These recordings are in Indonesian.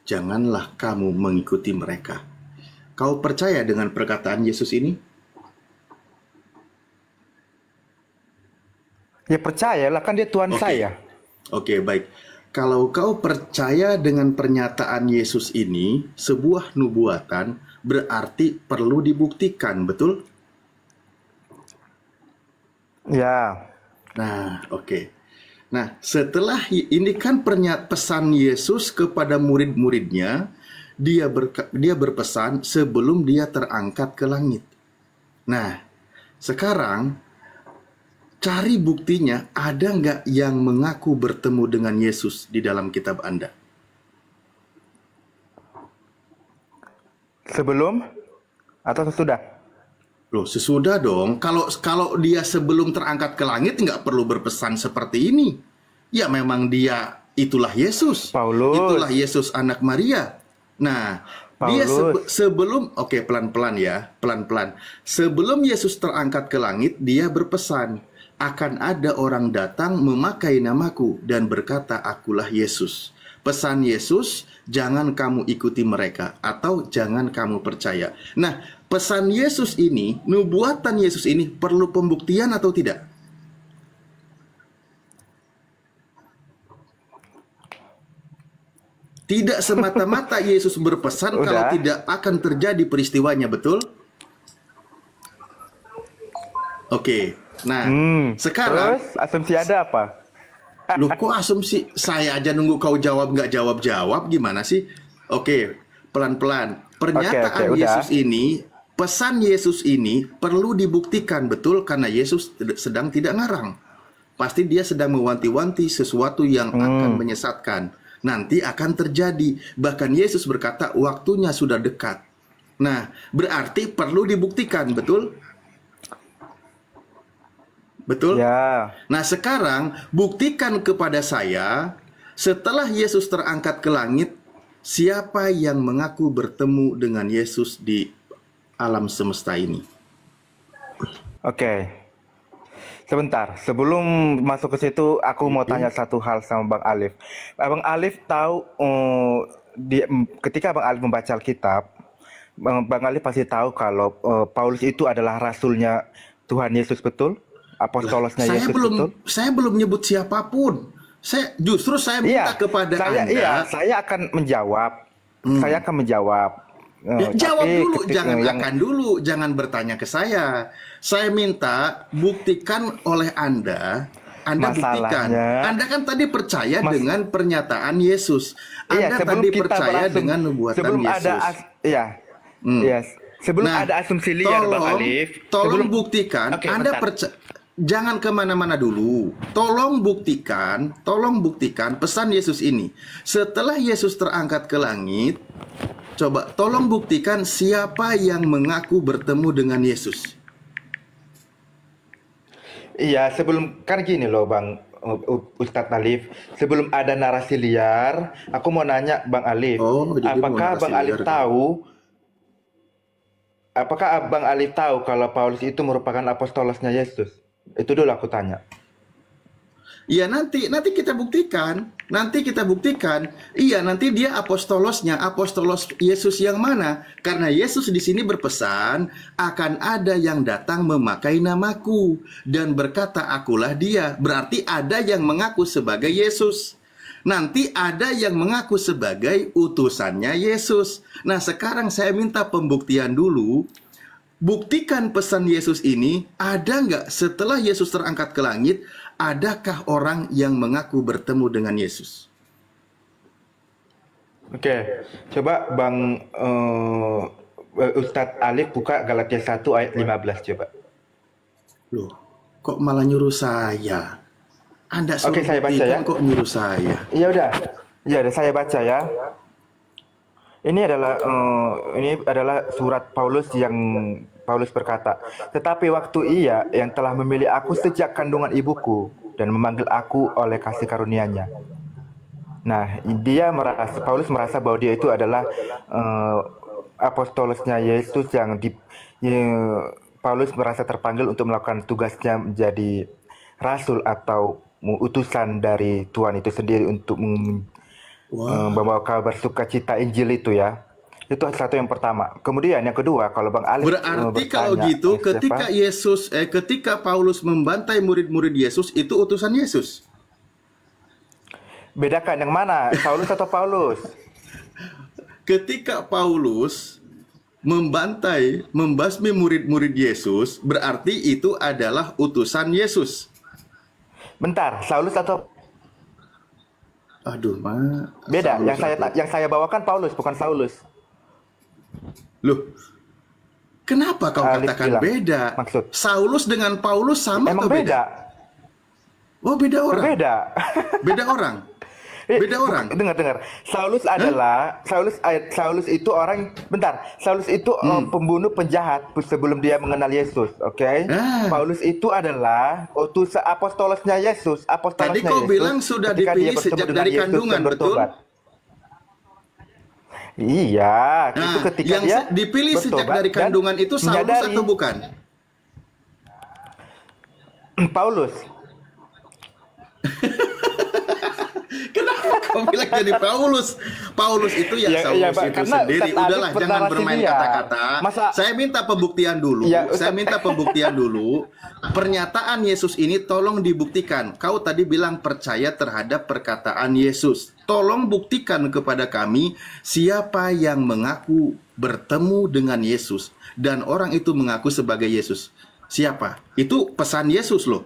janganlah kamu mengikuti mereka. Kau percaya dengan perkataan Yesus ini? Ya percayalah, kan dia Tuhan Oke, saya. oke, baik. Kalau kau percaya dengan pernyataan Yesus ini, sebuah nubuatan, berarti perlu dibuktikan, betul? Ya, Nah, oke. Nah, setelah ini kan pesan Yesus kepada murid-muridnya, dia berpesan sebelum dia terangkat ke langit. Nah, sekarang cari buktinya, ada nggak yang mengaku bertemu dengan Yesus di dalam kitab Anda? sebelum atau sesudah? Loh, sesudah dong. Kalau dia sebelum terangkat ke langit nggak perlu berpesan seperti ini. Ya memang dia itulah Yesus. Itulah Paulus, Yesus anak Maria. Nah, dia Paulus. sebelum, oke, pelan-pelan ya, pelan-pelan. Sebelum Yesus terangkat ke langit, dia berpesan, akan ada orang datang memakai namaku dan berkata, akulah Yesus. Pesan Yesus, jangan kamu ikuti mereka atau jangan kamu percaya. Nah, pesan Yesus ini, nubuatan Yesus ini perlu pembuktian atau tidak? Tidak semata-mata Yesus berpesan kalau Udah. tidak akan terjadi peristiwanya, betul? Oke, nah sekarang, Terus asumsi ada apa? loh kok asumsi saya aja nunggu kau jawab nggak jawab-jawab gimana sih? Oke, pelan-pelan. Oke, oke, Pernyataan udah. Yesus ini, pesan Yesus ini perlu dibuktikan betul karena Yesus sedang tidak ngarang. Pasti dia sedang mewanti-wanti sesuatu yang akan menyesatkan. Nanti akan terjadi. Bahkan Yesus berkata waktunya sudah dekat. Nah, berarti perlu dibuktikan, betul? Betul? Ya. Nah, sekarang buktikan kepada saya, setelah Yesus terangkat ke langit, siapa yang mengaku bertemu dengan Yesus di alam semesta ini? Oke. Sebentar, sebelum masuk ke situ, aku mau tanya satu hal sama Bang Alif. Bang Alif tahu, ketika Bang Alif membaca Alkitab, Bang Alif pasti tahu kalau Paulus itu adalah rasulnya Tuhan Yesus, betul? Lah, Apostolosnya Yesus, betul? saya belum nyebut siapapun. Saya minta Iya, kepada Anda. saya akan menjawab. Saya Hmm. akan menjawab. Ya, jawab Tapi dulu, ketika jangan yang akan dulu, jangan bertanya ke saya. Saya minta buktikan oleh Anda. Anda buktikan. masalahnya, Anda kan tadi percaya Mas, dengan pernyataan Yesus. iya, Anda sebelum tadi kita percaya berasum, dengan nubuatan sebelum ada Yesus. iya, Hmm. yes, sebelum Nah, ada asumsi liar, Bang tolong, Alif, tolong sebelum, buktikan. oke, Anda bentar. percaya. Jangan kemana-mana dulu. Tolong buktikan pesan Yesus ini. Setelah Yesus terangkat ke langit, coba tolong buktikan siapa yang mengaku bertemu dengan Yesus. Iya, sebelum kan gini loh, Bang Ustadz Alif, sebelum ada narasi liar, aku mau nanya Bang Alif, Oh, jadi mau apakah narasi Bang liar Alif kau. tahu, apakah Abang Alif tahu kalau Paulus itu merupakan apostolosnya Yesus? Itu dulu aku tanya. Iya, nanti kita buktikan. Nanti kita buktikan. Iya, nanti dia apostolosnya, apostolos Yesus yang mana? Karena Yesus di sini berpesan, akan ada yang datang memakai namaku dan berkata, akulah dia. Berarti ada yang mengaku sebagai Yesus. Nanti ada yang mengaku sebagai utusannya Yesus. Nah, sekarang saya minta pembuktian dulu. Buktikan pesan Yesus ini, ada nggak setelah Yesus terangkat ke langit, adakah orang yang mengaku bertemu dengan Yesus? Oke, coba Bang Ustadz Alif buka Galatia 1 ayat 15 coba. Loh, kok malah nyuruh saya? Anda Oke, suruh saya baca ya. buktikan kok nyuruh saya? Iya udah saya baca ya. Ini adalah surat Paulus yang Paulus berkata, tetapi waktu ia yang telah memilih aku sejak kandungan ibuku dan memanggil aku oleh kasih karunia-Nya. Nah, Paulus merasa bahwa dia itu adalah apostolosnya Yesus Paulus merasa terpanggil untuk melakukan tugasnya menjadi rasul atau utusan dari Tuhan itu sendiri untuk Wah, membawa kabar sukacita Injil itu ya. Itu satu yang pertama. Kemudian yang kedua, kalau Bang Alif berarti kalau bertanya, gitu siapa? ketika Paulus membantai murid-murid Yesus itu utusan Yesus. Bedakan yang mana, Saulus atau Paulus? Ketika Paulus membantai, membasmi murid-murid Yesus, berarti itu adalah utusan Yesus. Bentar, Saulus atau Aduh, beda? Saulus aku. Yang saya bawakan Paulus, bukan Saulus. Loh, kenapa kau Alif katakan bilang, beda? maksud. Saulus dengan Paulus sama Emang atau beda? beda? Oh, beda orang. Berbeda. Beda orang. Beda orang. Dengar. Saulus Saulus itu orang, bentar. Saulus itu pembunuh penjahat sebelum dia mengenal Yesus, oke? Ah. Paulus itu adalah utusan apostolosnya Yesus, Tadi kau bilang sudah dipilih sejak dari kandungan, betul? Iya, itu Nah, ketika yang dia dipilih sejak bertobat dari dan kandungan itu Saulus menyadari atau bukan? Paulus. Kenapa kau bilang jadi Paulus? Paulus itu ya, Ya, Saulus ya, Pak, itu karena sendiri. Ustaz Alif Udahlah, jangan bernarasi bermain dia. kata-kata. Masa- Saya minta pembuktian dulu. Ya, Saya Ustaz. minta pembuktian dulu. Pernyataan Yesus ini tolong dibuktikan. Kau tadi bilang percaya terhadap perkataan Yesus. Tolong buktikan kepada kami siapa yang mengaku bertemu dengan Yesus dan orang itu mengaku sebagai Yesus. Siapa? Itu pesan Yesus loh.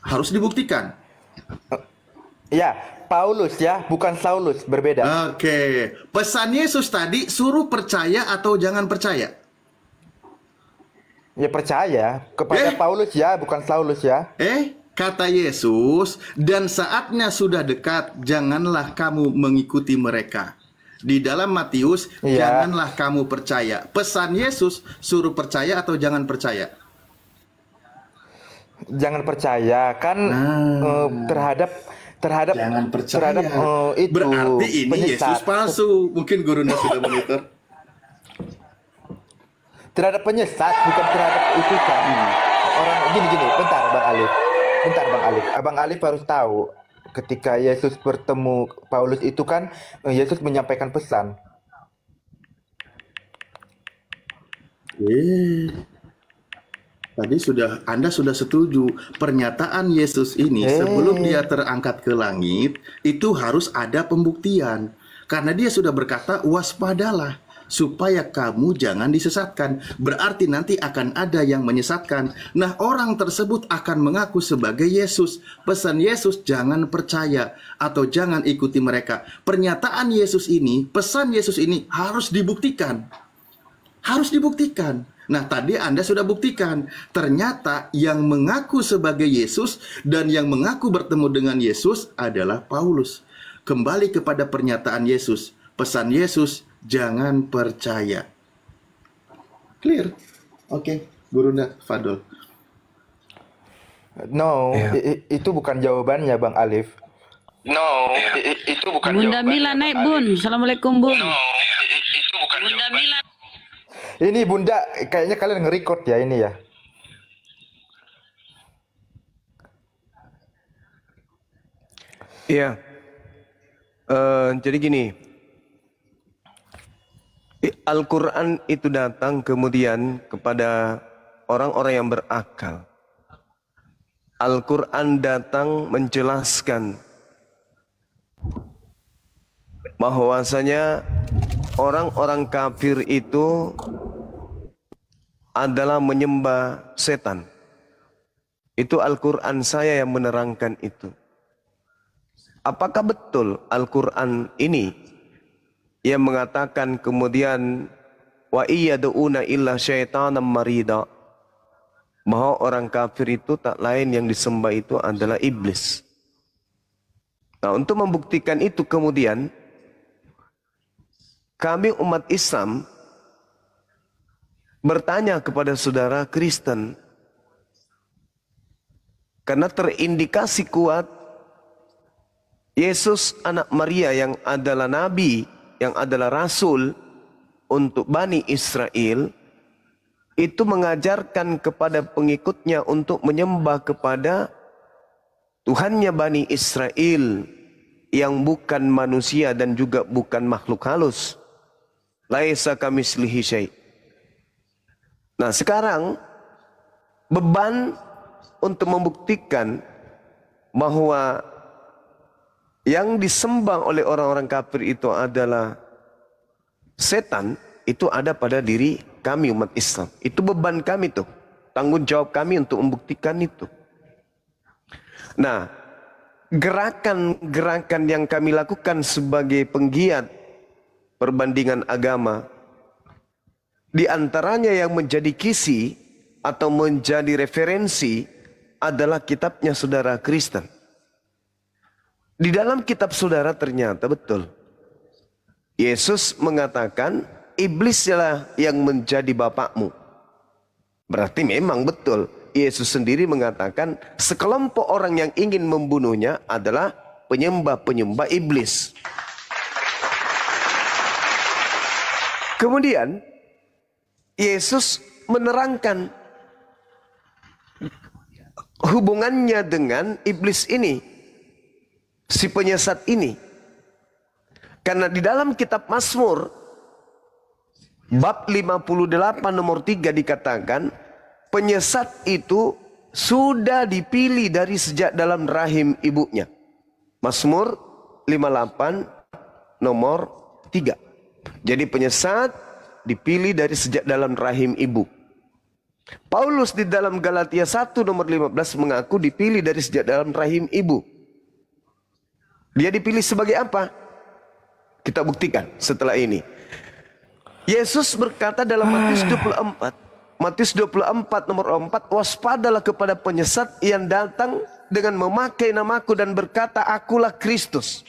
Harus dibuktikan. Ya, Paulus ya, bukan Saulus, berbeda. Oke, pesan Yesus tadi suruh percaya atau jangan percaya? Ya percaya kepada Paulus ya, bukan Saulus ya. Kata Yesus, dan saatnya sudah dekat, janganlah kamu mengikuti mereka. Di dalam Matius, Iya. janganlah kamu percaya. Pesan Yesus suruh percaya atau jangan percaya? Jangan percaya kan terhadap Jangan percaya. terhadap itu Berarti ini penyesat. Yesus palsu. Mungkin gurunya sudah monitor. Terhadap penyesat, bukan terhadap utusan. Orang gini, bentar Bang Alif. Abang Alif harus tahu ketika Yesus bertemu Paulus itu kan Yesus menyampaikan pesan. Tadi Anda sudah setuju pernyataan Yesus ini sebelum dia terangkat ke langit itu harus ada pembuktian. Karena dia sudah berkata waspadalah supaya kamu jangan disesatkan. Berarti nanti akan ada yang menyesatkan. Nah, orang tersebut akan mengaku sebagai Yesus. Pesan Yesus jangan percaya atau jangan ikuti mereka. Pernyataan Yesus ini, pesan Yesus ini harus dibuktikan. Harus dibuktikan. Nah, tadi Anda sudah buktikan. Ternyata yang mengaku sebagai Yesus dan yang mengaku bertemu dengan Yesus adalah Paulus. Kembali kepada pernyataan Yesus. Pesan Yesus, jangan percaya. Clear? Oke, Gurunda Fadol. No, itu bukan jawabannya Bang Alif. No, itu bukan Bunda jawabannya. Mila naik Bun. Assalamualaikum Bun. No, itu bukan Bunda jawabannya. Mila. Ini Bunda, kayaknya kalian nge-record ya ini ya. Iya. Jadi gini, Al-Quran itu datang kemudian kepada orang-orang yang berakal. Al-Quran datang menjelaskan bahwasanya orang-orang kafir itu adalah menyembah setan. Itu Al-Quran saya yang menerangkan itu. Apakah betul Al-Quran ini yang mengatakan kemudian wa iyad'una illa syaitanan marida, bahwa orang kafir itu tak lain yang disembah itu adalah iblis. Nah, untuk membuktikan itu kemudian kami umat Islam bertanya kepada saudara Kristen, karena terindikasi kuat Yesus anak Maria yang adalah nabi, yang adalah rasul untuk Bani Israel, itu mengajarkan kepada pengikutnya untuk menyembah kepada Tuhannya Bani Israel, yang bukan manusia dan juga bukan makhluk halus. Laisa kamitslihi syai'. Nah, sekarang beban untuk membuktikan bahwa yang disembah oleh orang-orang kafir itu adalah setan, itu ada pada diri kami umat Islam. Itu beban kami tuh. Tanggung jawab kami untuk membuktikan itu. Nah, gerakan-gerakan yang kami lakukan sebagai penggiat perbandingan agama, di antaranya yang menjadi kisi atau menjadi referensi adalah kitabnya saudara Kristen. Di dalam kitab saudara ternyata betul. Yesus mengatakan, iblislah yang menjadi bapakmu. Berarti memang betul. Yesus sendiri mengatakan, sekelompok orang yang ingin membunuhnya adalah penyembah-penyembah iblis. Kemudian, Yesus menerangkan hubungannya dengan iblis ini, si penyesat ini. Karena di dalam kitab Mazmur, bab 58 nomor 3 dikatakan, penyesat itu sudah dipilih dari sejak dalam rahim ibunya. Mazmur 58 nomor 3. Jadi penyesat dipilih dari sejak dalam rahim ibu. Paulus di dalam Galatia 1 nomor 15 mengaku dipilih dari sejak dalam rahim ibu. Dia dipilih sebagai apa? Kita buktikan setelah ini. Yesus berkata dalam Matius 24. Matius 24 nomor 4. Waspadalah kepada penyesat yang datang dengan memakai namaku dan berkata, akulah Kristus.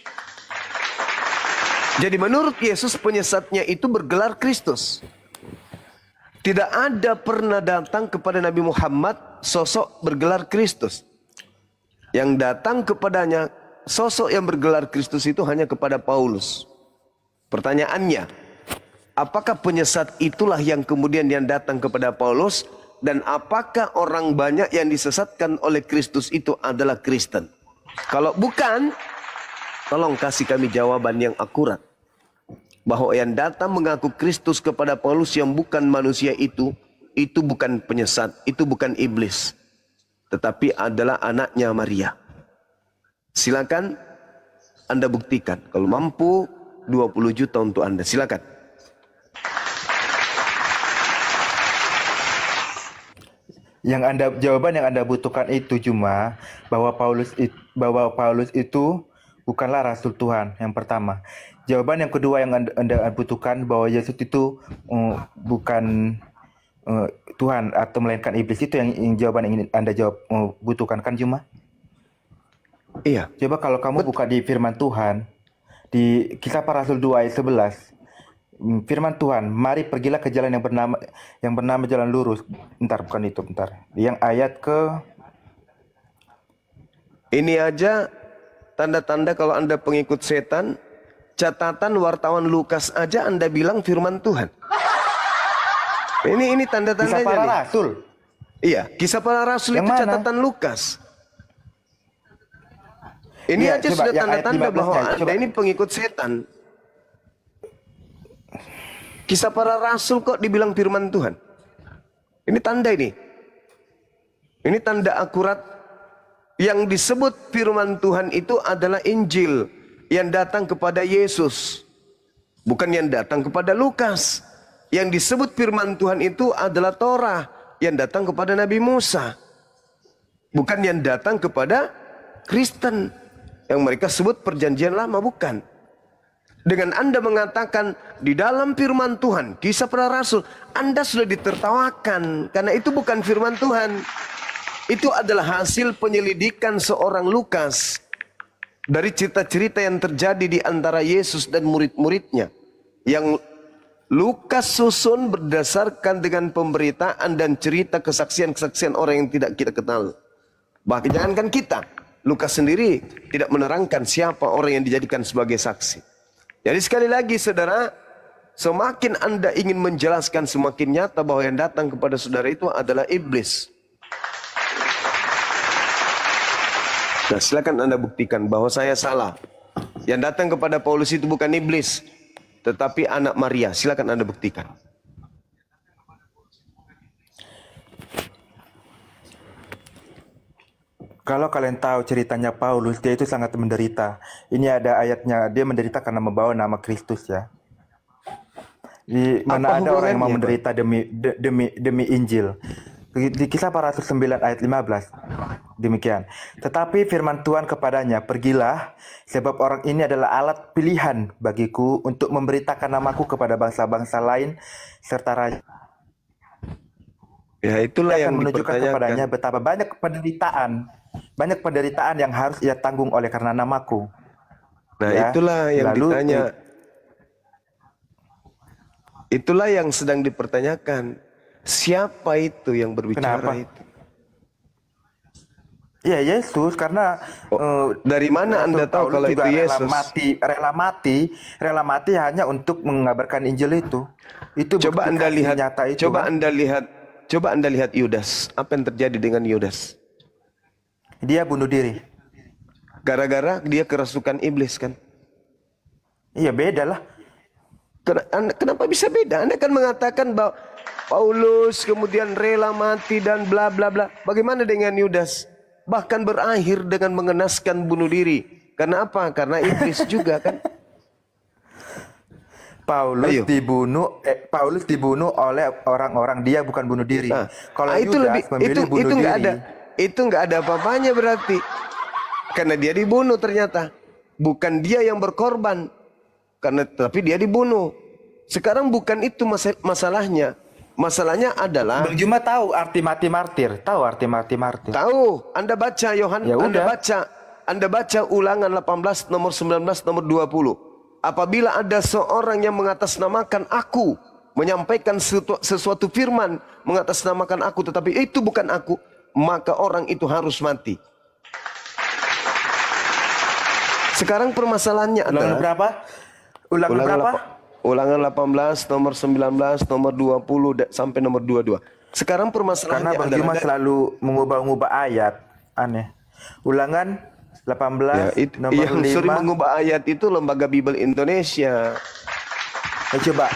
Jadi menurut Yesus penyesatnya itu bergelar Kristus. Tidak ada pernah datang kepada Nabi Muhammad sosok bergelar Kristus. Yang datang kepadanya sosok yang bergelar Kristus itu hanya kepada Paulus. Pertanyaannya, apakah penyesat itulah yang kemudian yang datang kepada Paulus? Dan apakah orang banyak yang disesatkan oleh Kristus itu adalah Kristen? Kalau bukan, tolong kasih kami jawaban yang akurat. Bahwa yang datang mengaku Kristus kepada Paulus yang bukan manusia itu bukan penyesat, itu bukan iblis. Tetapi adalah anaknya Maria. Silakan Anda buktikan. Kalau mampu, 20 juta untuk Anda. Silakan. Jawaban yang Anda butuhkan itu cuma bahwa Paulus itu bukanlah rasul Tuhan, yang pertama. Jawaban yang kedua yang Anda butuhkan bahwa Yesus itu bukan Tuhan atau melainkan iblis, itu yang jawaban yang ingin Anda butuhkan kan cuma? Iya. Coba kalau kamu buka di firman Tuhan di Kisah Para Rasul 2 ayat 11. Firman Tuhan, mari pergilah ke jalan yang bernama jalan lurus. Bentar. Yang ayat ke ini aja tanda-tanda kalau Anda pengikut setan. Catatan wartawan Lukas aja Anda bilang firman Tuhan. Ini tanda-tandanya. Kisah Para Rasul. Iya, Kisah Para Rasul yang itu mana? Catatan Lukas. Ini ya, aja sudah tanda-tanda bahwa Anda ini pengikut setan. Kisah Para Rasul kok dibilang firman Tuhan. Ini tanda ini. Ini tanda akurat. Yang disebut firman Tuhan itu adalah Injil yang datang kepada Yesus, bukan yang datang kepada Lukas. Yang disebut firman Tuhan itu adalah Torah yang datang kepada Nabi Musa, bukan yang datang kepada Kristen yang mereka sebut perjanjian lama, bukan. Dengan Anda mengatakan di dalam firman Tuhan, Kisah Para Rasul, Anda sudah ditertawakan karena itu bukan firman Tuhan. Itu adalah hasil penyelidikan seorang Lukas dari cerita-cerita yang terjadi di antara Yesus dan murid-muridnya, yang Lukas susun berdasarkan dengan pemberitaan dan cerita kesaksian-kesaksian orang yang tidak kita kenal. Bahkan jangankan kita, Lukas sendiri tidak menerangkan siapa orang yang dijadikan sebagai saksi. Jadi sekali lagi saudara, semakin Anda ingin menjelaskan, semakin nyata bahwa yang datang kepada saudara itu adalah iblis. Nah, silakan Anda buktikan bahwa saya salah. Yang datang kepada Paulus itu bukan iblis, tetapi anak Maria. Silakan Anda buktikan. Kalau kalian tahu ceritanya Paulus, dia itu sangat menderita. Ini ada ayatnya, dia menderita karena membawa nama Kristus ya. Di mana ada orang yang mau menderita demi Injil. Di Kisah Para Rasul 9 ayat 15. Demikian. Tetapi firman Tuhan kepadanya, pergilah, sebab orang ini adalah alat pilihan bagiku untuk memberitakan namaku kepada bangsa-bangsa lain serta raja. Ya, itulah Dia yang akan menunjukkan kepadanya dipertanyakan. betapa banyak penderitaan yang harus ia tanggung oleh karena namaku. Nah, Ya. itulah yang Lalu, ditanya. Itulah yang sedang dipertanyakan. Siapa itu yang berbicara Kenapa? itu? Ya Yesus, karena Dari mana Anda tahu Paulus kalau juga itu Yesus? rela mati hanya untuk mengabarkan Injil itu. Itu Coba bukti Anda kasih lihat, nyata itu. coba Anda lihat Yudas. Apa yang terjadi dengan Yudas? Dia bunuh diri. Gara-gara dia kerasukan iblis kan? Iya beda lah. Kenapa bisa beda? Anda kan mengatakan bahwa Paulus kemudian rela mati dan bla bla bla. Bagaimana dengan Yudas? Bahkan berakhir dengan mengenaskan bunuh diri. Karena apa? Karena iblis juga kan? Paulus dibunuh oleh orang-orang, dia bukan bunuh diri. Nah, Kalau itu Yudas memilih bunuh itu diri. nggak ada apa-apanya berarti. Karena dia dibunuh ternyata. Bukan dia yang berkorban. Tapi dia dibunuh. Sekarang bukan itu masalahnya. Masalahnya adalah Bang Juma tahu arti mati martir? Tahu arti mati martir? tahu. Anda baca Ya Anda baca Ulangan 18 nomor 19 nomor 20. Apabila ada seorang yang mengatasnamakan aku, menyampaikan sesuatu firman mengatasnamakan aku, tetapi itu bukan aku, maka orang itu harus mati. Sekarang permasalahannya Ulangan adalah berapa? Ulangan berapa? Ulangan 18 nomor 19 nomor 20 sampai nomor 22. Sekarang Karena permasalahannya Bang Juma adalah selalu mengubah-ubah ayat. Aneh. Ulangan 18 nomor yang 5. sering mengubah ayat itu Lembaga Bible Indonesia. Coba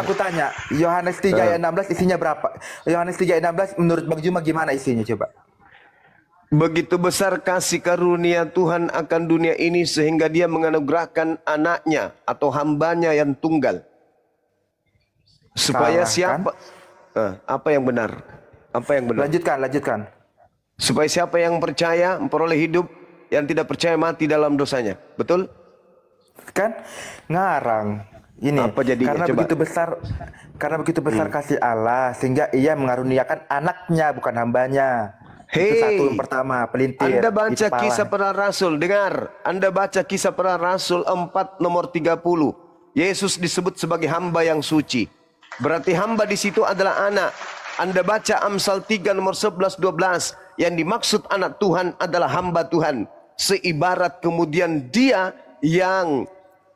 aku tanya, Yohanes 3 ayat 16 isinya berapa? Yohanes 3 ayat 16 menurut Bang Juma gimana isinya coba? Begitu besar kasih karunia Tuhan akan dunia ini sehingga dia menganugerahkan anaknya atau hambanya yang tunggal. Supaya Salah, siapa? Apa yang benar? Apa yang benar? Lanjutkan. Supaya siapa yang percaya memperoleh hidup, yang tidak percaya mati dalam dosanya. Betul? Kan ngarang. Ini Apa jadinya? karena Coba. begitu besar kasih Allah sehingga ia mengaruniakan anaknya bukan hambanya. Itu satu yang pertama, pelintir. Anda baca itu Kisah Para Rasul, dengar. Anda baca Kisah Para Rasul 4 nomor 30. Yesus disebut sebagai hamba yang suci. Berarti hamba di situ adalah anak. Anda baca Amsal 3 nomor 11 12. Yang dimaksud anak Tuhan adalah hamba Tuhan. Seibarat kemudian dia yang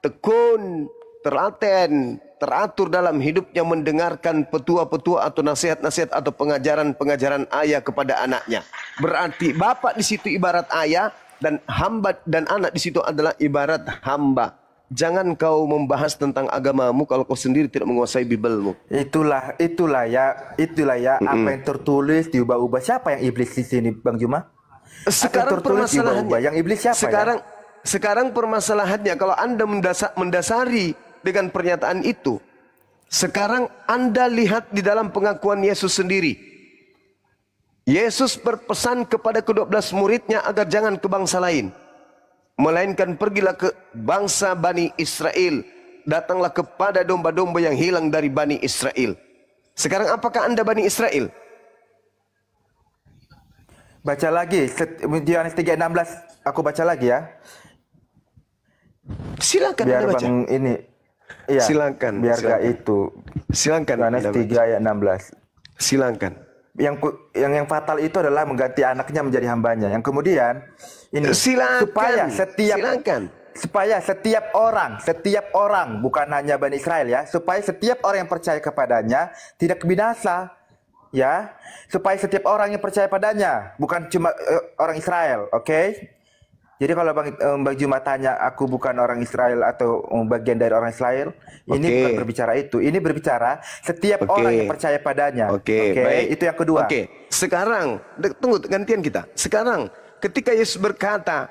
tekun, telaten, teratur dalam hidupnya mendengarkan petua-petua atau nasihat-nasihat atau pengajaran-pengajaran ayah kepada anaknya. Berarti bapak di situ ibarat ayah dan hamba dan anak di situ adalah ibarat hamba. Jangan kau membahas tentang agamamu kalau kau sendiri tidak menguasai Biblemu. Itulah ya apa yang tertulis diubah-ubah. Siapa yang iblis di sini, Bang Juma? Sekarang permasalahannya, yang iblis siapa sekarang permasalahannya kalau Anda mendasari dengan pernyataan itu, sekarang Anda lihat di dalam pengakuan Yesus sendiri. Yesus berpesan kepada ke-12 muridnya agar jangan ke bangsa lain, melainkan pergilah ke bangsa Bani Israel. Datanglah kepada domba-domba yang hilang dari Bani Israel. Sekarang apakah Anda Bani Israel? Baca lagi Yohanes 3:16. Aku baca lagi ya. Silakan Biar Anda baca. Bang ini. Iya. Silakan. Biar gak itu. Silakan. Yohanes 3 ayat 16. Silakan. Yang fatal itu adalah mengganti anaknya menjadi hambanya. Yang kemudian ini silakan. supaya setiap orang bukan hanya Bani Israel ya, supaya setiap orang yang percaya kepadanya tidak binasa ya, supaya setiap orang yang percaya padanya bukan cuma orang Israel, oke? Jadi kalau Bang Juma tanya aku bukan orang Israel atau bagian dari orang Israel, ini bukan berbicara itu. Ini berbicara setiap orang yang percaya padanya. Oke, baik. Itu yang kedua. Oke, sekarang tunggu gantian kita. Sekarang ketika Yesus berkata,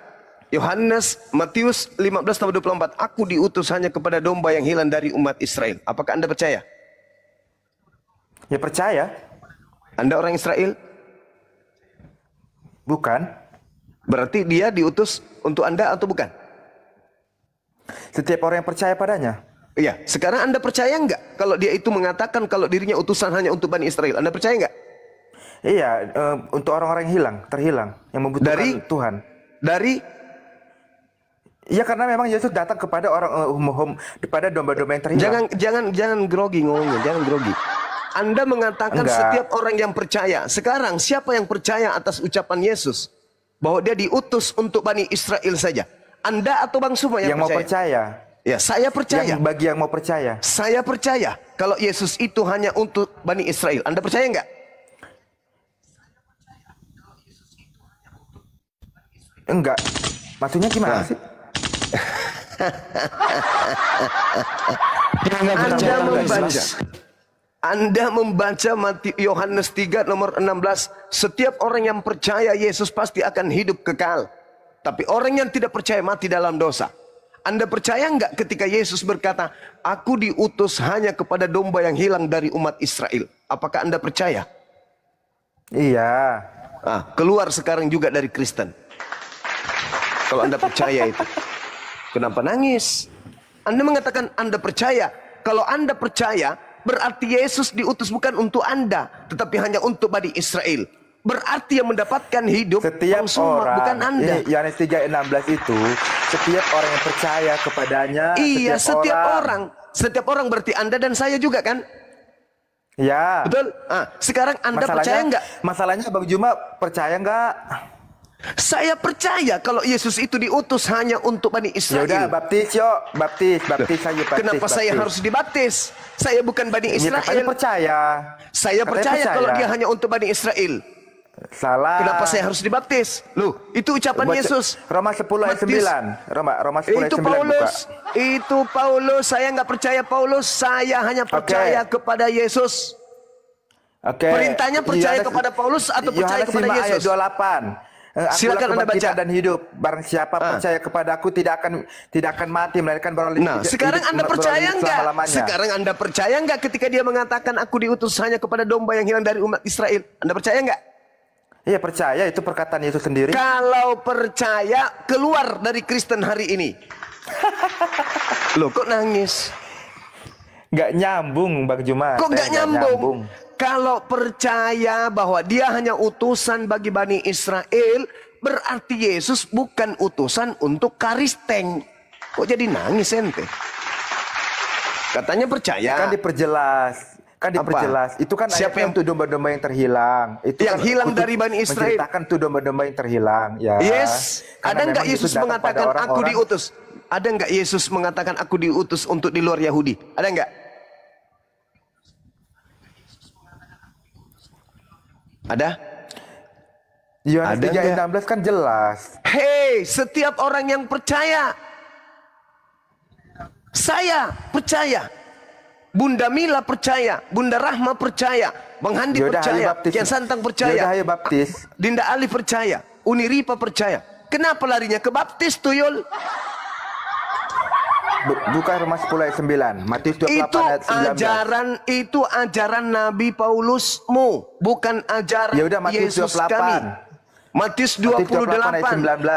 Matius 15:24, aku diutus hanya kepada domba yang hilang dari umat Israel. Apakah Anda percaya? Ya percaya. Anda orang Israel? Bukan. Berarti dia diutus untuk Anda atau bukan? Setiap orang yang percaya padanya. Iya, sekarang Anda percaya nggak kalau dia itu mengatakan kalau dirinya utusan hanya untuk Bani Israel? Anda percaya nggak? Iya, untuk orang-orang yang terhilang, yang membutuhkan Tuhan. Dari? Iya, karena memang Yesus datang kepada kepada domba-domba yang terhilang. Jangan grogi ngomongnya, jangan grogi. Anda mengatakan setiap orang yang percaya. Sekarang siapa yang percaya atas ucapan Yesus bahwa dia diutus untuk Bani Israel saja? Anda atau Bang Suma yang mau percaya? Ya, saya percaya. Bagi yang mau percaya. Saya percaya kalau Yesus itu hanya untuk Bani Israel. Anda percaya nggak? Enggak. Maksudnya gimana sih? Anda membaca Yohanes 3 nomor 16. Setiap orang yang percaya Yesus pasti akan hidup kekal. Tapi orang yang tidak percaya mati dalam dosa. Anda percaya nggak ketika Yesus berkata, aku diutus hanya kepada domba yang hilang dari umat Israel? Apakah Anda percaya? Iya. Keluar sekarang juga dari Kristen. Kalau Anda percaya itu. Kenapa nangis? Anda mengatakan Anda percaya. Kalau Anda percaya, berarti Yesus diutus bukan untuk Anda, tetapi hanya untuk Bani Israel. Berarti yang mendapatkan hidup setiap orang, bukan Anda. Ini Yohanes 3:16 itu, setiap orang yang percaya kepadanya. Iya, setiap orang berarti Anda dan saya juga kan? Ya. Betul? Sekarang Anda percaya nggak? Masalahnya Bang Juma percaya nggak? Saya percaya kalau Yesus itu diutus hanya untuk Bani Israel. Ya udah, baptis yuk, baptis saya baptis. Kenapa saya harus dibaptis? Saya bukan Bani Israel. Katanya percaya. Saya percaya kalau dia hanya untuk Bani Israel. Salah. Kenapa saya harus dibaptis? Loh, itu ucapan Yesus. Roma 10 ayat 9. Roma 10 ayat 9 Paulus. Itu Paulus. Saya nggak percaya Paulus. Saya hanya percaya kepada Yesus. Perintahnya percaya kepada Paulus atau percaya kepada Yesus? Ayat 28. Silakan Anda baca. Dan hidup. Barang siapa percaya kepada aku tidak akan mati melainkan beroleh. Nah, sekarang Anda percaya nggak? Sekarang Anda percaya nggak ketika dia mengatakan aku diutus hanya kepada domba yang hilang dari umat Israel? Anda percaya nggak? Iya percaya, itu perkataan Yesus sendiri. Kalau percaya, keluar dari Kristen hari ini. Loh, kok nangis? Nggak nyambung Bang Juma. Kok nggak nyambung? Kalau percaya bahwa dia hanya utusan bagi Bani Israel, berarti Yesus bukan utusan untuk Karisteng. Kok jadi nangis ente? Katanya percaya. Kan diperjelas. Itu kan siapa yang tuh domba-domba yang terhilang? Itu yang kan hilang dari Bani Israel. Menceritakan tuh domba-domba yang terhilang. Ya. Yes. Ada nggak Yesus mengatakan aku diutus? Ada nggak Yesus mengatakan aku diutus untuk di luar Yahudi? Ada nggak? Ada? Yohanes 3:16 kan jelas. Hei, setiap orang yang percaya. Saya percaya. Bunda Mila percaya, Bunda Rahma percaya, Bang Handi percaya, Kian Santang percaya, baptis. Dinda Ali percaya, Uni Ripa percaya. Kenapa larinya ke baptis tuyul? Bukan Roma 10 ayat 9, Matius 28 ayat 19. Itu ajaran Nabi Paulusmu, bukan ajaran Yesus kami. Matius 28.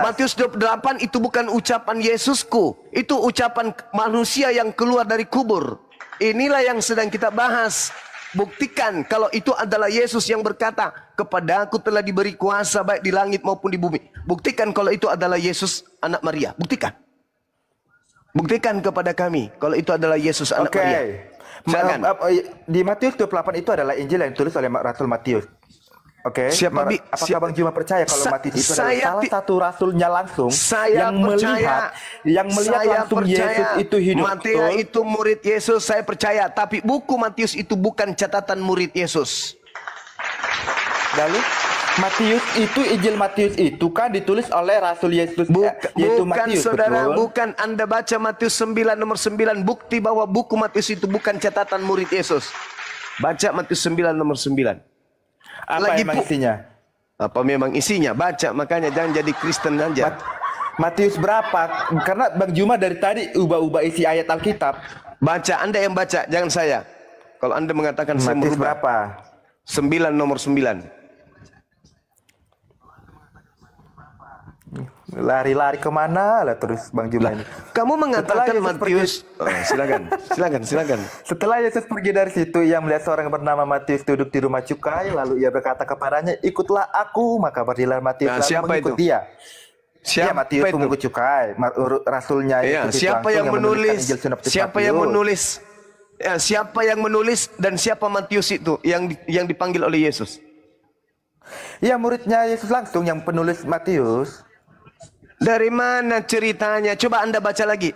Matius 28 itu bukan ucapan Yesusku, itu ucapan manusia yang keluar dari kubur. Inilah yang sedang kita bahas. Buktikan kalau itu adalah Yesus yang berkata, kepadaku telah diberi kuasa baik di langit maupun di bumi. Buktikan kalau itu adalah Yesus anak Maria. Buktikan. Buktikan kepada kami kalau itu adalah Yesus anak Maria. Di Matius 28 itu adalah Injil yang ditulis oleh Rasul Matius. Apakah Bang Juma percaya kalau Matius itu adalah salah satu rasulnya langsung yang melihat langsung Yesus itu hidup? Matius itu murid Yesus, saya percaya. Tapi buku Matius itu bukan catatan murid Yesus. Lalu Matius itu, Injil Matius itu kan ditulis oleh Rasul Yesus, yaitu Bukan Matius, saudara, betul? bukan. Anda baca Matius 9 nomor 9, bukti bahwa buku Matius itu bukan catatan murid Yesus. Baca Matius 9 nomor 9. Apa emang isinya? Apa memang isinya? Baca, makanya jangan jadi Kristen aja. Matius berapa? Karena Bang Juma dari tadi ubah-ubah isi ayat Alkitab. Baca, Anda yang baca, jangan saya. Kalau Anda mengatakan saya Matius merubah. berapa? 9 nomor 9. Lari-lari kemana lah terus Bang Juma ini. Kamu mengatakan Matius. Silakan. Setelah Yesus pergi dari situ, ia melihat seorang bernama Matius duduk di rumah cukai. Lalu ia berkata kepadanya, ikutlah aku. Maka berdirilah Matius lalu siapa mengikut itu? dia. Siapa Matius itu? pengikut cukai, rasulnya. Siapa yang menulis? Siapa yang menulis? Siapa yang menulis dan siapa Matius itu yang dipanggil oleh Yesus? Ya, muridnya Yesus langsung yang penulis Matius. Dari mana ceritanya? Coba Anda baca lagi.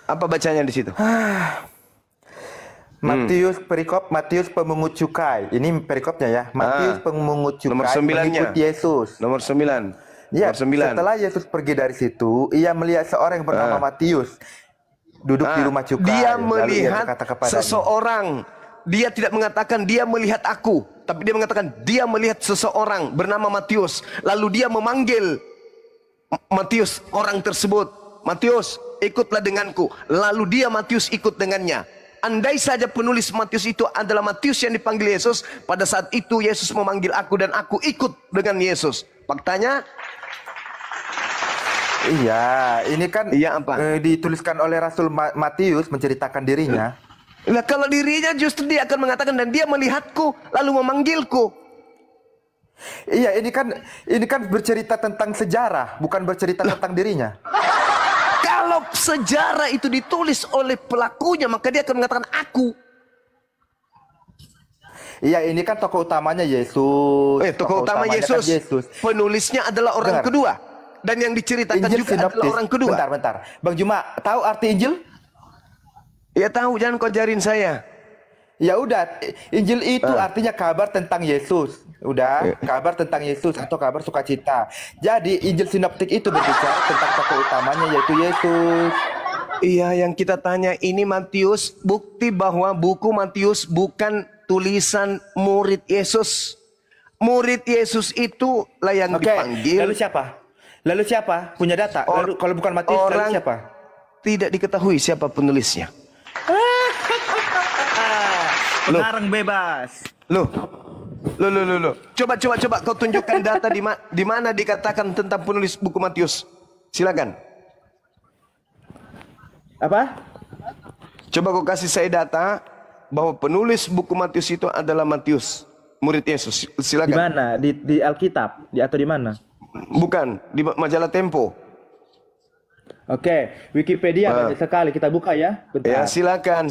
Apa bacanya di situ? Matius perikop, Matius pemungut cukai. Ini perikopnya ya. Matius pemungut cukai nomor 9-nya. mengikut Yesus. Nomor 9. Ya, nomor 9. setelah Yesus pergi dari situ, ia melihat seorang yang bernama Matius duduk di rumah cukai. Dia Lalu melihat berkata kepadanya, seseorang. Dia tidak mengatakan dia melihat aku, tapi dia mengatakan dia melihat seseorang bernama Matius. Lalu dia memanggil Matius, orang tersebut. Matius, ikutlah denganku. Lalu dia Matius ikut dengannya. Andai saja penulis Matius itu adalah Matius yang dipanggil Yesus, pada saat itu Yesus memanggil aku dan aku ikut dengan Yesus. Faktanya, iya, ini kan dituliskan oleh Rasul Matius menceritakan dirinya. Nah, kalau dirinya justru dia akan mengatakan dan dia melihatku lalu memanggilku. Iya, ini kan bercerita tentang sejarah, bukan bercerita tentang dirinya. Kalau sejarah itu ditulis oleh pelakunya, maka dia akan mengatakan aku. Iya, ini kan tokoh utamanya Yesus. Tokoh utama Yesus. Kan Yesus. Penulisnya adalah orang kedua. Dan yang diceritakan Injil juga adalah orang kedua. Bentar. Bang Juma, tahu arti Injil? Ya tahu, jangan kau ajarin saya. Ya udah, Injil itu artinya kabar tentang Yesus. Udah, kabar tentang Yesus atau kabar sukacita. Jadi Injil sinoptik itu berbicara tentang tokoh utamanya yaitu Yesus. Iya, yang kita tanya ini Matius, bukti bahwa buku Matius bukan tulisan murid Yesus. Murid Yesus itu lah yang dipanggil. Lalu siapa? Punya data? Lalu kalau bukan Matius, lalu siapa? Tidak diketahui siapa penulisnya. Pengarang bebas. Loh. Coba kau tunjukkan data di mana dikatakan tentang penulis buku Matius. Silakan. Apa? Coba kau kasih saya data bahwa penulis buku Matius itu adalah Matius, murid Yesus. Silakan. Di mana? Di Alkitab? Atau di mana? Bukan, di majalah Tempo. Oke, Wikipedia banyak sekali. Kita buka ya. Bentar. Ya, silakan.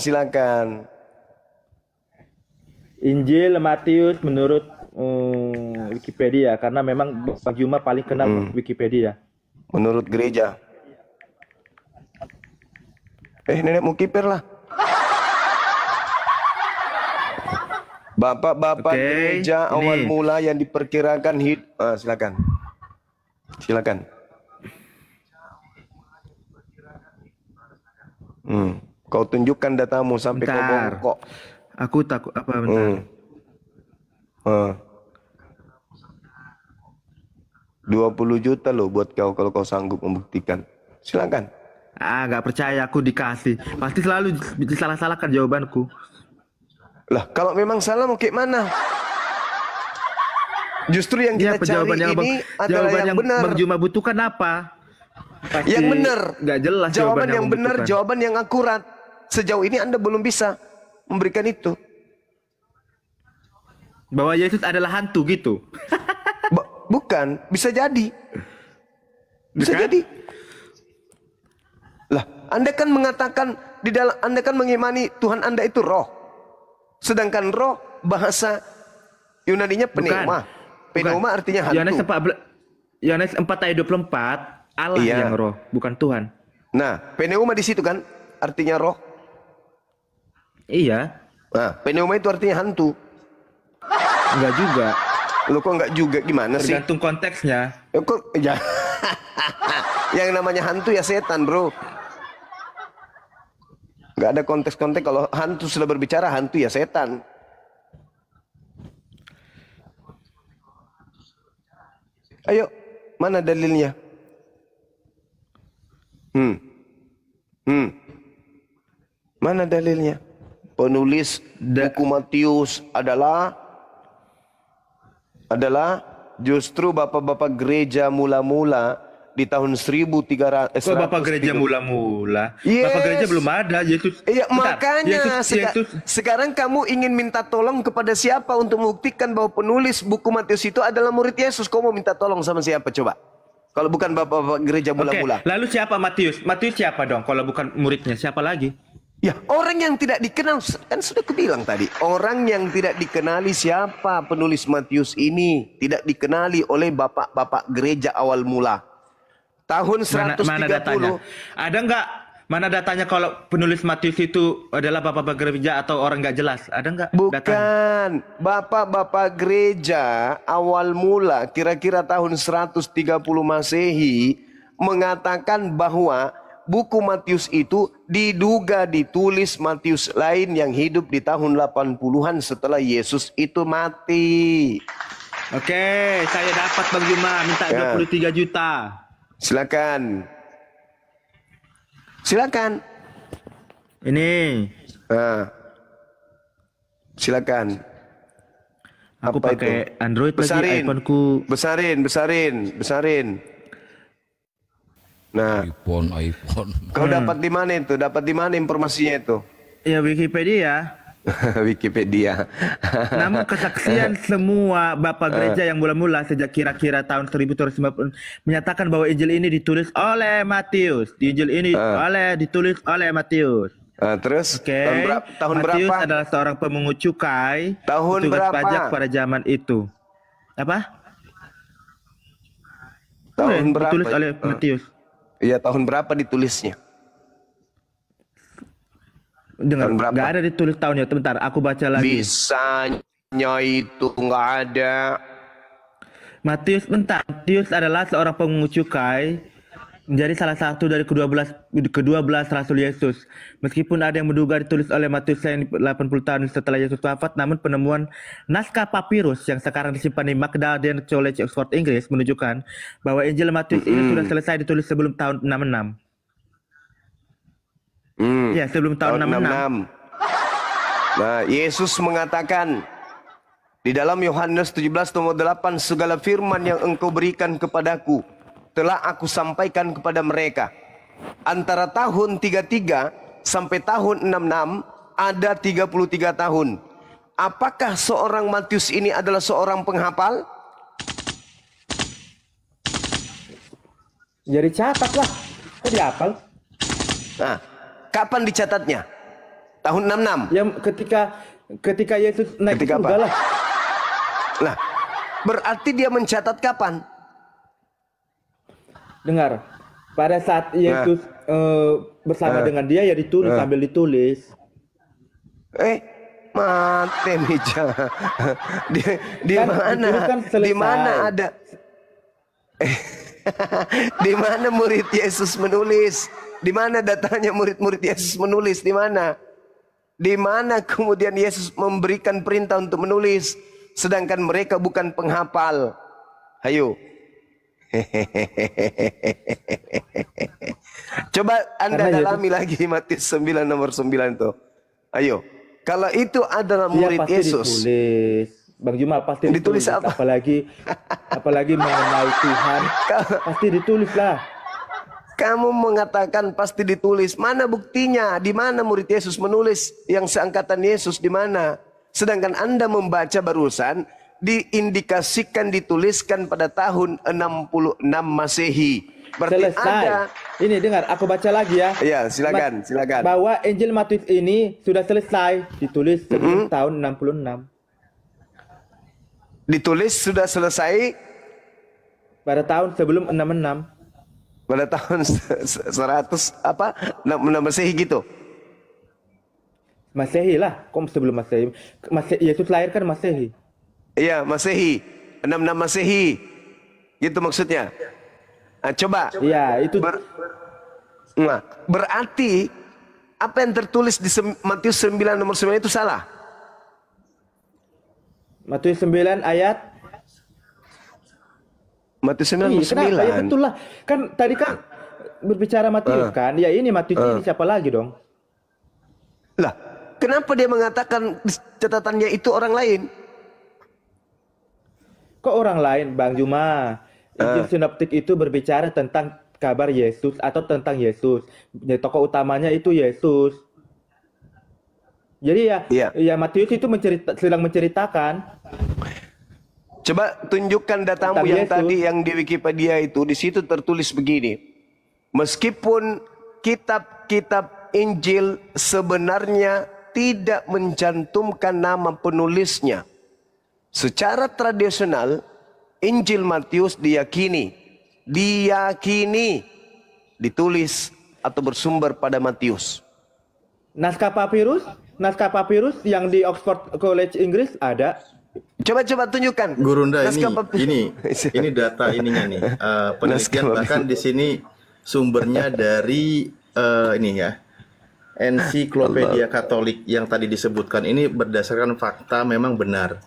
Injil Matius menurut Wikipedia, karena memang Bang Juma paling kenal Wikipedia. Menurut gereja. Nenek mau kiper lah. Bapak-bapak gereja awal mula yang diperkirakan silakan. Kau tunjukkan datamu sampai kau bongkok. Aku takut apa bentar. 20 juta loh buat kau kalau kau sanggup membuktikan. Silakan. Gak percaya aku dikasih. Pasti selalu disalah-salahkan jawabanku. Lah, kalau memang salah mau kayak mana? Justru yang kita cari ini adalah yang benar. Bang Juma butuhkan apa? Pasti yang benar. Gak jelas jawaban yang benar, jawaban yang akurat. Sejauh ini Anda belum bisa memberikan itu. Bahwa Yesus adalah hantu gitu. Bukan, bisa jadi. Bisa jadi. Lah, Anda kan mengatakan di dalam Anda kan mengimani Tuhan Anda itu roh. Sedangkan roh bahasa Yunaninya pneuma. Pneuma artinya hantu. Yohanes 4 ayat 24, Allah yang roh, bukan Tuhan. Nah, pneuma di situ kan artinya roh. Iya. Nah, pneuma itu artinya hantu. Enggak juga. Lu kok nggak juga, gimana sih? Tergantung konteksnya. Kok ya. Yang namanya hantu ya setan, bro. Nggak ada konteks-konteks. Kalau hantu sudah berbicara, hantu ya setan. Ayo, mana dalilnya? Mana dalilnya? Penulis buku Matius adalah justru bapak-bapak gereja mula-mula di tahun 1300. Kok bapak gereja mula-mula? Yes. Bapak gereja belum ada, Yesus. Iya, Bentar, makanya Yesus. sekarang kamu ingin minta tolong kepada siapa untuk membuktikan bahwa penulis buku Matius itu adalah murid Yesus? Kau mau minta tolong sama siapa coba? Kalau bukan bapak-bapak gereja mula-mula. Oke, lalu siapa Matius? Matius siapa dong? Kalau bukan muridnya, siapa lagi? Ya, orang yang tidak dikenal, kan sudah kubilang tadi. Orang yang tidak dikenali siapa penulis Matius ini. Tidak dikenali oleh bapak-bapak gereja awal mula. Tahun 130. Mana datanya? Ada nggak? Mana datanya kalau penulis Matius itu adalah bapak-bapak gereja atau orang nggak jelas? Ada nggak? Bukan. Bapak-bapak gereja awal mula kira-kira tahun 130 Masehi mengatakan bahwa buku Matius itu diduga ditulis Matius lain yang hidup di tahun 80-an setelah Yesus itu mati. Oke, saya dapat Bang Juma, minta 23 juta. Silakan. Silakan. Ini. Silakan. Aku Apa pakai itu? Android Besarin. lagi, iPhone-ku. Besarin. Nah, iPhone. kau dapat di mana itu? Dapat di mana informasinya itu? Ya Wikipedia. Wikipedia. Namun kesaksian semua bapak gereja yang mula-mula sejak kira-kira tahun 1390 menyatakan bahwa Injil ini ditulis oleh Matius. Injil ini ditulis oleh Matius. Terus Oke. tahun Matius berapa? adalah seorang pemungut cukai, Tahun petugas berapa? pajak pada zaman itu. Apa? Tahun berapa? Ditulis oleh Matius. Iya, tahun berapa ditulisnya? Dengar, Tahun berapa? nggak ada ditulis tahunnya. Bentar, aku baca lagi. Bisanya itu nggak ada. Matius adalah seorang pemungut cukai, menjadi salah satu dari ke-12 rasul Yesus. Meskipun ada yang menduga ditulis oleh Matius yang 80 tahun setelah Yesus wafat, namun penemuan naskah papirus yang sekarang disimpan di Magdalen College Oxford Inggris menunjukkan bahwa Injil Matius ini sudah selesai ditulis sebelum tahun 66. Ya, sebelum tahun 66. Nah, Yesus mengatakan di dalam Yohanes 17:8, segala firman yang engkau berikan kepadaku telah aku sampaikan kepada mereka. Antara tahun 33 sampai tahun 66 ada 33 tahun. Apakah seorang Matius ini adalah seorang penghafal? Jadi catat lah. Kok dihafal? Nah, kapan dicatatnya? Tahun 66. Ya ketika Yesus naik Ketika ke surga apa? lah. Nah, berarti dia mencatat kapan? Dengar, pada saat Yesus bersama dengan dia ya ditulis sambil ditulis. Mati Mija. Di Kan mana? itu kan selesai. Di mana ada? Di mana murid Yesus menulis? Di mana datanya murid-murid Yesus menulis? Di mana? Di mana kemudian Yesus memberikan perintah untuk menulis, sedangkan mereka bukan penghafal? Ayo. Coba Anda dalami lagi Matius 9 nomor 9 tuh. Ayo. Kalau itu adalah murid pasti Yesus. Ditulis. Bang Juma pasti Ditulis apa? Apalagi mengenal Tuhan. Pasti ditulis lah. Kamu mengatakan pasti ditulis. Mana buktinya? Di mana murid Yesus menulis? Yang seangkatan Yesus di mana? Sedangkan Anda membaca barusan diindikasikan dituliskan pada tahun 66 Masehi. Berarti Selesai. ada. Ini dengar, aku baca lagi ya. Iya, silakan. Bahwa Injil Matius ini sudah selesai ditulis sebelum tahun 66. Ditulis sudah selesai Pada tahun sebelum 66. pada tahun 100 apa? 66 Masehi gitu. Masehi lah, kok sebelum Masehi? Yesus lahir kan Masehi. Iya, Masehi. 66 Masehi. Gitu maksudnya. Nah, coba. Iya, itu Nah, berarti apa yang tertulis di Matius 9 nomor 9 itu salah. Matius 9 ayat. Matius 9 nomor Kenapa? 9. Ya betul lah. Kan tadi kan berbicara Matius kan. Ya ini Matius ini siapa lagi dong? Lah, kenapa dia mengatakan catatannya itu orang lain? Kok orang lain, Bang Juma? Injil sinoptik itu berbicara tentang kabar Yesus atau tentang Yesus. Ya, tokoh utamanya itu Yesus. Jadi ya Matius itu sedang menceritakan. Coba tunjukkan datamu Tentang yang Yesus. tadi yang di Wikipedia itu. Di situ tertulis begini. Meskipun kitab-kitab Injil sebenarnya tidak mencantumkan nama penulisnya. Secara tradisional, Injil Matius diyakini ditulis atau bersumber pada Matius. Naskah papirus yang di Oxford College Inggris ada. Coba tunjukkan. Gurunda Naskah ini data ininya nih. Penelitian bahkan di sini sumbernya dari ini ya. Ensiklopedia Katolik yang tadi disebutkan ini berdasarkan fakta memang benar.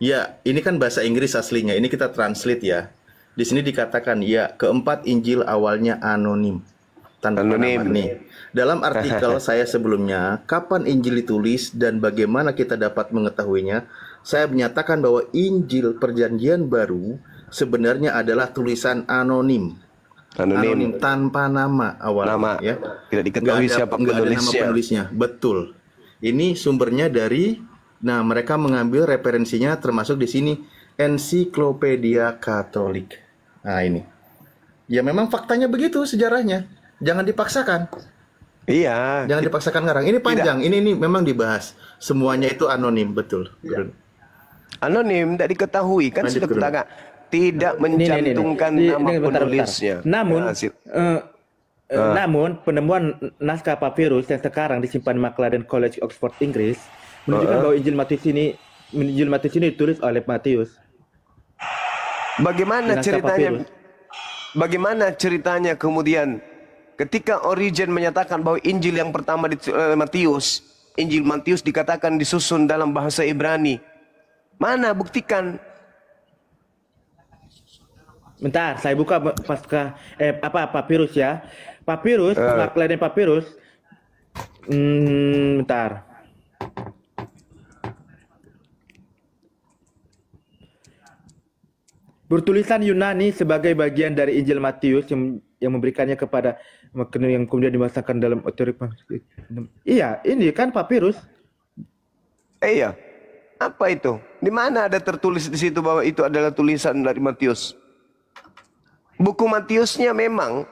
Ya, ini kan bahasa Inggris aslinya. Ini kita translate ya. Di sini dikatakan ya, keempat Injil awalnya anonim. Tanpa nama nih. Dalam artikel saya sebelumnya, kapan Injil ditulis dan bagaimana kita dapat mengetahuinya, saya menyatakan bahwa Injil Perjanjian Baru sebenarnya adalah tulisan anonim. Anonim tanpa nama awalnya. Ya. Tidak diketahui siapa penulisnya. Betul. Ini sumbernya dari, nah mereka mengambil referensinya termasuk di sini Ensiklopedia Katolik. Nah ini. Ya memang faktanya begitu sejarahnya. Jangan dipaksakan. Iya. Jangan dipaksakan ngarang. Ini panjang. Ini memang dibahas. Semuanya itu anonim, betul. Ya. Anonim, tidak diketahui kan sudah katakan tidak mencantumkan nama penulisnya. Namun penemuan naskah papirus yang sekarang disimpan Maclaren College Oxford Inggris menunjukkan bahwa Injil Matius ini ditulis oleh Matius. Bagaimana ceritanya kemudian ketika Origen menyatakan bahwa Injil yang pertama ditulis oleh Matius, Injil Matius dikatakan disusun dalam bahasa Ibrani. Mana buktikan? Bentar, saya buka papirus ya. Papirus, Maclaren papirus. Bentar. Bertulisan Yunani sebagai bagian dari Injil Matius yang memberikannya kepada yang kemudian dimasukkan dalam otorik. Iya, ini kan papirus. Iya. Apa itu? Di mana ada tertulis di situ bahwa itu adalah tulisan dari Matius? Buku Matiusnya memang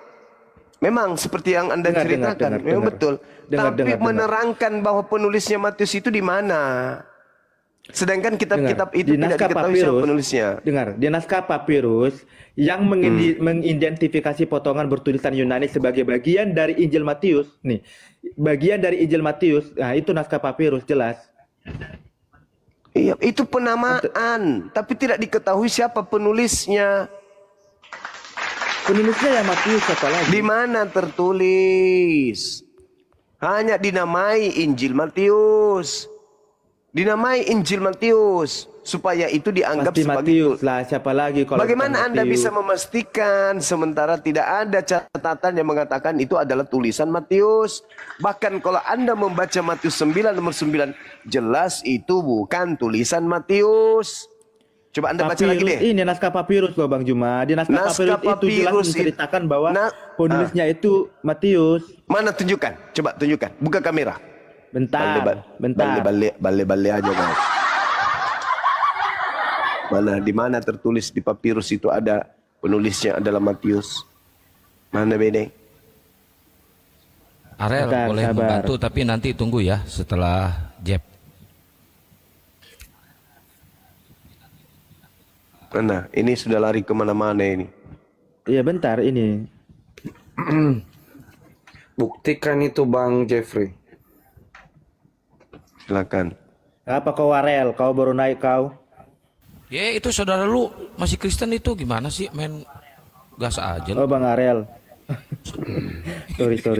seperti yang Anda ceritakan, memang betul. Tapi menerangkan bahwa penulisnya Matius itu di mana? Sedangkan kitab-kitab itu tidak diketahui siapa penulisnya. Dengar, di naskah papirus yang mengidentifikasi potongan bertulisan Yunani sebagai bagian dari Injil Matius. Nih, bagian dari Injil Matius. Nah, itu naskah papirus jelas. Iya, itu penamaan, tapi tidak diketahui siapa penulisnya. Penulisnya yang Matius siapa lagi? Di mana tertulis? Hanya dinamai Injil Matius. Dinamai Injil Matius supaya itu dianggap pasti sebagai Matius lah, siapa lagi kalau bagaimana Anda bisa memastikan sementara tidak ada catatan yang mengatakan itu adalah tulisan Matius? Bahkan kalau Anda membaca Matius 9 nomor 9 jelas itu bukan tulisan Matius. Coba Anda baca lagi deh. Ini naskah papirus loh Bang Juma. Di naskah papirus itu jelas menceritakan bahwa penulisnya itu Matius. Mana tunjukkan? Coba tunjukkan. Buka kamera. Bentar. Balik aja kan. Di mana tertulis di papirus itu ada penulisnya adalah Matius? Mana Bene? Arel boleh membantu tapi nanti tunggu ya setelah Jeb. Nah, ini sudah lari kemana-mana ini. Iya bentar ini. Buktikan itu Bang Jeffrey. Silakan. Apa kau Arel? Kau baru naik kau? Ya itu saudara lu masih Kristen itu gimana sih main gas aja lu. Oh Bang Ariel.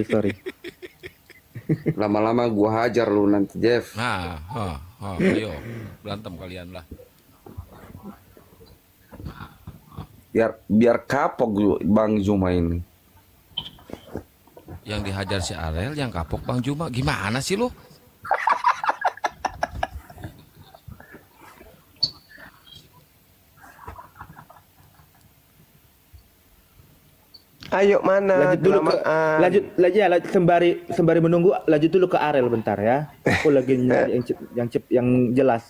sorry. Lama-lama gua hajar lu nanti, Jeff. Nah, ayo berantem kalian lah. Biar kapok Bang Juma ini. Yang dihajar si Ariel, yang kapok Bang Juma. Gimana sih lu? Ayo mana? Lanjut dulu sembari menunggu, lanjut dulu ke Ariel bentar ya. Aku lagi nyari yang jelas.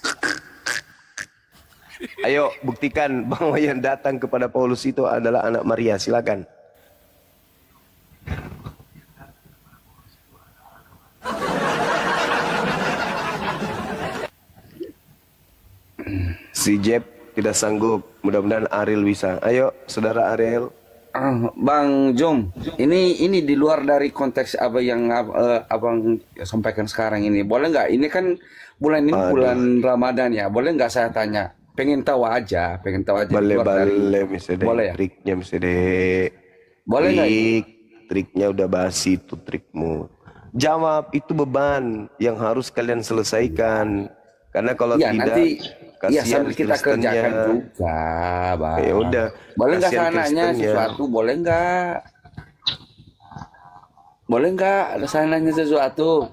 Ayo buktikan bahwa yang datang kepada Paulus itu adalah anak Maria. Silakan. Si Jeb tidak sanggup. Mudah-mudahan Ariel bisa. Ayo, saudara Ariel. Bang Jom, ini di luar dari konteks apa yang abang sampaikan sekarang ini. Boleh nggak? Ini kan bulan Ramadan ya. Boleh nggak saya tanya? Pengen tahu aja. Boleh misalnya. Boleh ya? Triknya misalnya. Boleh nggak? Triknya udah basi itu trikmu. Jawab, itu beban yang harus kalian selesaikan. Karena kalau tidak, kasihan kita kerjakan juga, Bang. Ya udah. Boleh nggak saya nanya sesuatu? Boleh nggak? Ada saya nanya sesuatu?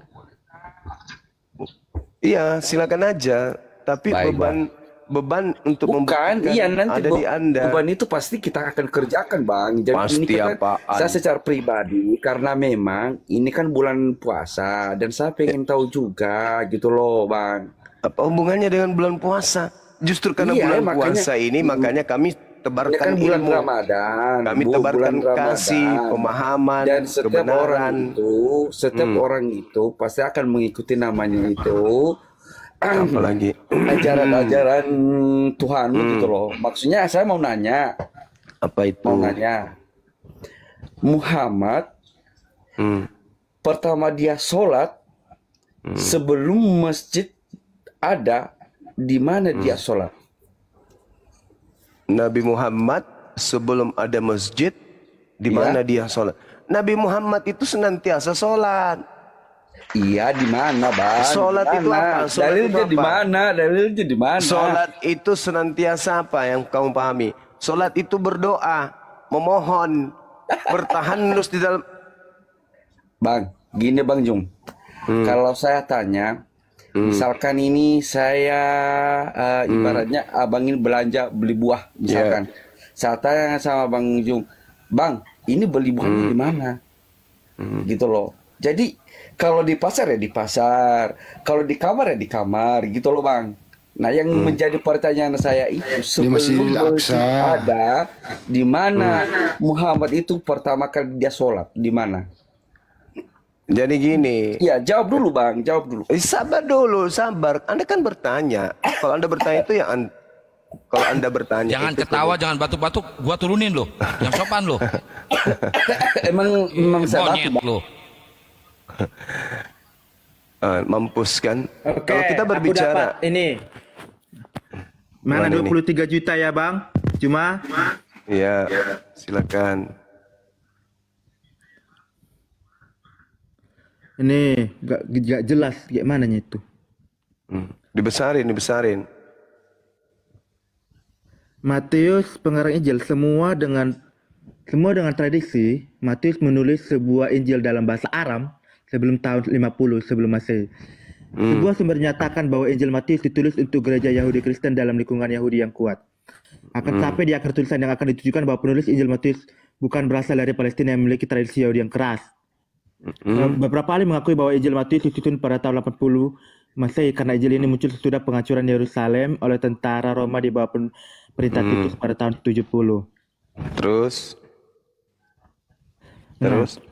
Iya, silakan aja. Tapi beban untuk bukan, nanti ada di Anda. Beban itu pasti kita akan kerjakan, Bang. Jadi pasti ini kan apaan? saya secara pribadi, karena memang ini kan bulan puasa dan saya pengen tahu juga gitu loh, Bang. Apa hubungannya dengan bulan puasa? Justru karena bulan puasa ini makanya kami tebarkan kan bulan ilmu. Ramadan. Kami tebarkan kasih, pemahaman, dan setiap kebenaran. Orang itu pasti akan mengikuti namanya itu. Apalagi ajaran Tuhan gitu loh. Maksudnya saya mau nanya. Apa itu? Mau nanya. Muhammad pertama dia sholat sebelum masjid ada, di mana dia sholat? Nabi Muhammad sebelum ada masjid, di mana dia sholat? Nabi Muhammad itu senantiasa sholat. Iya, di mana, Bang? Sholat itu apa? Dalilnya di mana? Sholat itu senantiasa apa yang kamu pahami? Sholat itu berdoa, memohon, bertahan terus di dalam. Bang, gini Bang Jung. Kalau saya tanya, misalkan ini saya ibaratnya abang ini belanja beli buah, misalkan. Saya tanya sama Bang Jung, Bang, ini beli buahnya di mana? Gitu loh. Jadi kalau di pasar ya di pasar, kalau di kamar ya di kamar, gitu loh Bang. Nah yang menjadi pertanyaan saya itu sebelum ada, di mana Muhammad itu pertama kali dia sholat, di mana? Jadi gini. Ya jawab dulu Bang, jawab dulu. Sabar dulu, sabar. Anda kan bertanya. Kalau Anda bertanya itu yang kalau Anda bertanya. Jangan ketawa, jangan batuk-batuk. Gua turunin loh. Yang sopan loh. Emang saya batuk loh. Mampus kan? Oke, kalau kita berbicara ini mana 23 juta ya Bang? Cuma ya, silakan. Ini gak jelas gimana itu. Dibesarin. Matius pengarang Injil semua dengan tradisi. Matius menulis sebuah Injil dalam bahasa Aram sebelum tahun 50 sebelum Masehi. Sebuah sumber menyatakan bahwa Injil Matius ditulis untuk gereja Yahudi Kristen dalam lingkungan Yahudi yang kuat. Akan tetapi di akhir tulisan yang akan ditujukan bahwa penulis Injil Matius bukan berasal dari Palestina yang memiliki tradisi Yahudi yang keras. Beberapa ahli mengakui bahwa Injil Matius disusun pada tahun 80 Masehi karena Injil ini muncul sesudah penghancuran Yerusalem oleh tentara Roma di bawah perintah Titus pada tahun 70. Terus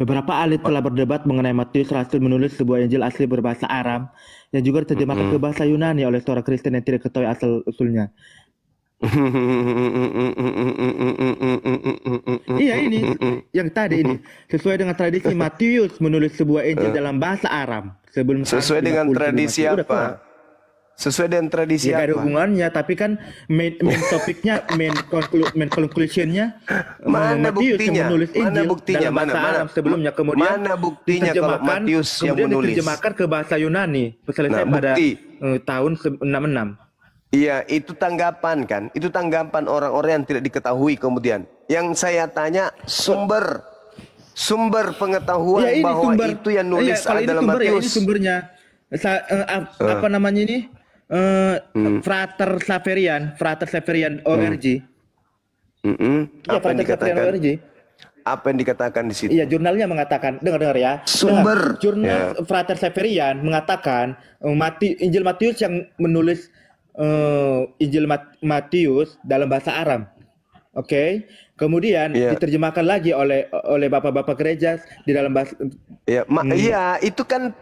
beberapa ahli telah berdebat mengenai Matius Rasul menulis sebuah Injil asli berbahasa Aram yang juga diterjemahkan ke bahasa Yunani oleh seorang Kristen yang tidak ketahui asal-usulnya. Iya ini yang tadi ini sesuai dengan tradisi Matius menulis sebuah Injil dalam bahasa Aram sebelum sesuai dengan tradisi apa? Sesuai dengan tradisi Ya gak ada apa? hubungannya, tapi kan main topiknya, main conclusionnya Mana Matius buktinya? yang menulis Mana Injil buktinya? dalam bahasa Mana? Arab sebelumnya, kemudian Mana buktinya kalau diterjemahkan, Matius yang kemudian menulis? diterjemahkan ke bahasa Yunani selesai Nah, pada bukti. tahun 66. Iya, itu tanggapan kan? Itu tanggapan orang-orang yang tidak diketahui kemudian. Yang saya tanya sumber pengetahuan Ya, ini bahwa sumber, itu yang nulis kalau ini adalah sumber, ya, ini Matius. sumbernya. Apa namanya ini? Frater Xaverian ORG. Iya, Apa yang Frater Xaverian dikatakan? ORG. Apa yang dikatakan di situ? Iya, jurnalnya mengatakan, dengar ya. Sumber. Jurnal Frater Xaverian mengatakan Injil Matius yang menulis Injil Matius dalam bahasa Aram. Oke. Kemudian Iya. diterjemahkan lagi oleh bapak-bapak gereja di dalam bahasa. Iya, itu kan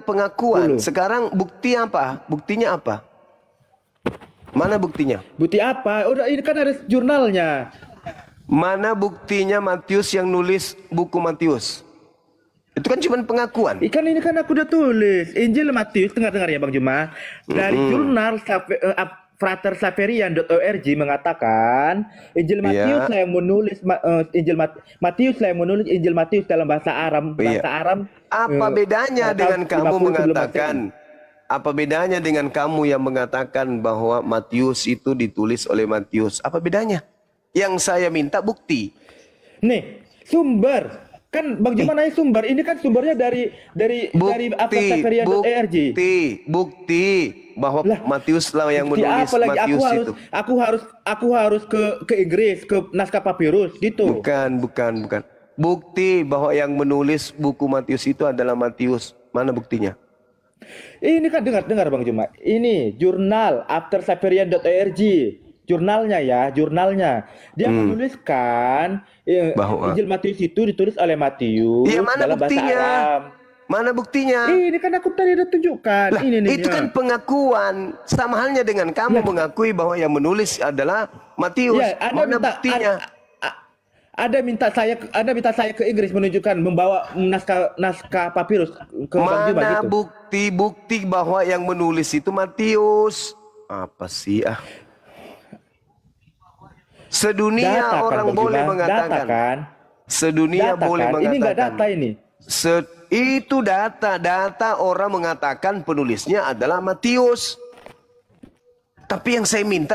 pengakuan. Dulu. Sekarang bukti apa? Buktinya apa? Mana buktinya? Bukti apa? Udah, ini kan ada jurnalnya. Mana buktinya Matius yang nulis buku Matius? Itu kan cuma pengakuan. Ikan ini kan aku udah tulis Injil Matius, dengar ya Bang Juma, dari jurnal fraterxaverian.org mengatakan Injil Matius lah yang menulis Matius lah yang menulis Injil Matius dalam bahasa Aram. Bahasa Aram. Apa bedanya dengan kamu 50 sebelum mengatakan? Apa bedanya dengan kamu yang mengatakan bahwa Matius itu ditulis oleh Matius? Apa bedanya? Yang saya minta bukti. Nih, sumber. Kan Bang Juma nanya sumber. Ini kan sumbernya dari fraterxaverian.org. Bukti bahwa Matius lah yang Bukti menulis apa lagi? Matius itu. Aku harus ke Inggris, ke naskah papirus gitu. Bukan. Bukti bahwa yang menulis buku Matius itu adalah Matius. Mana buktinya? Ini kan dengar Bang Juma. Ini jurnal fraterxaverian.org. Jurnalnya. Dia menuliskan Bahwa Injil Matius itu ditulis oleh Matius Iya, mana dalam bahasa buktinya? Aram. Mana buktinya? Ini kan aku tadi udah tunjukkan. Lah, Ini itu kan pengakuan. Sama halnya dengan kamu mengakui bahwa yang menulis adalah Matius. Ya, Mana buktinya? Anda minta saya ke Inggris menunjukkan membawa naskah papirus ke Bang Juma Mana gitu. bukti bahwa yang menulis itu Matius? Apa sih ah? Sedunia Data kan, orang Bang boleh Juma. mengatakan. Data kan. Sedunia Data boleh kan. mengatakan. Ini enggak data ini. Itu data orang mengatakan penulisnya adalah Matius. Tapi yang saya minta